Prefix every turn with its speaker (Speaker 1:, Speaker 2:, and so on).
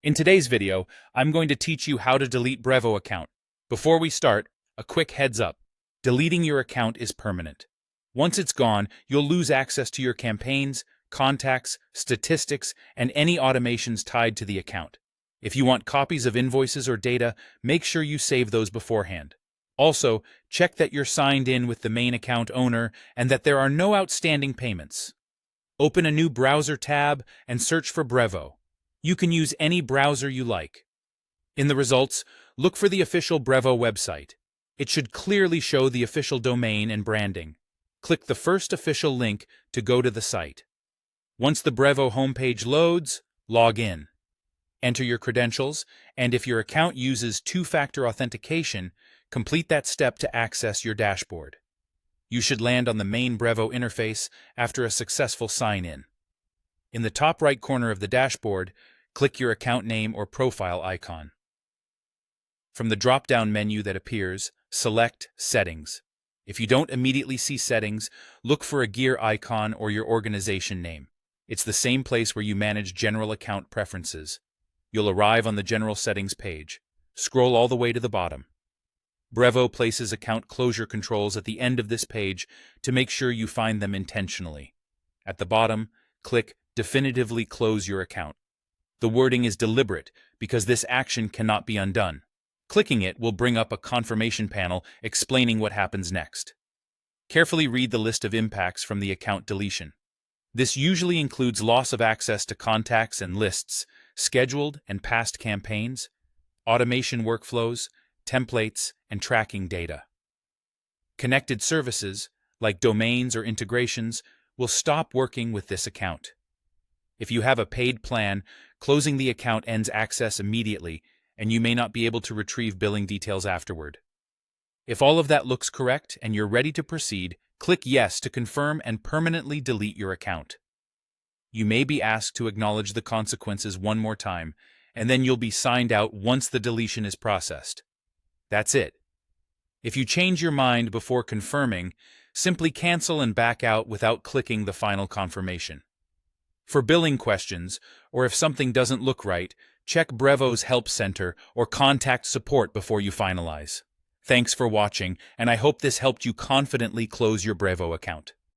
Speaker 1: In today's video, I'm going to teach you how to delete Brevo account. Before we start, a quick heads up. Deleting your account is permanent. Once it's gone, you'll lose access to your campaigns, contacts, statistics, and any automations tied to the account. If you want copies of invoices or data, make sure you save those beforehand. Also, check that you're signed in with the main account owner and that there are no outstanding payments. Open a new browser tab and search for Brevo. You can use any browser you like. In the results, look for the official Brevo website. It should clearly show the official domain and branding. Click the first official link to go to the site. Once the Brevo homepage loads, log in. Enter your credentials, and if your account uses two-factor authentication, complete that step to access your dashboard. You should land on the main Brevo interface after a successful sign-in. In the top right corner of the dashboard, click your account name or profile icon. From the drop-down menu that appears, select Settings. If you don't immediately see Settings, look for a gear icon or your organization name. It's the same place where you manage general account preferences. You'll arrive on the General Settings page. Scroll all the way to the bottom. Brevo places account closure controls at the end of this page to make sure you find them intentionally. At the bottom, click Definitively Close Your Account. The wording is deliberate because this action cannot be undone. Clicking it will bring up a confirmation panel explaining what happens next. Carefully read the list of impacts from the account deletion. This usually includes loss of access to contacts and lists, scheduled and past campaigns, automation workflows, templates, and tracking data. Connected services, like domains or integrations, will stop working with this account. If you have a paid plan, closing the account ends access immediately, and you may not be able to retrieve billing details afterward. If all of that looks correct and you're ready to proceed, click Yes to confirm and permanently delete your account. You may be asked to acknowledge the consequences one more time, and then you'll be signed out once the deletion is processed. That's it. If you change your mind before confirming, simply cancel and back out without clicking the final confirmation. For billing questions, or if something doesn't look right, check Brevo's Help Center or contact support before you finalize. Thanks for watching, and I hope this helped you confidently close your Brevo account.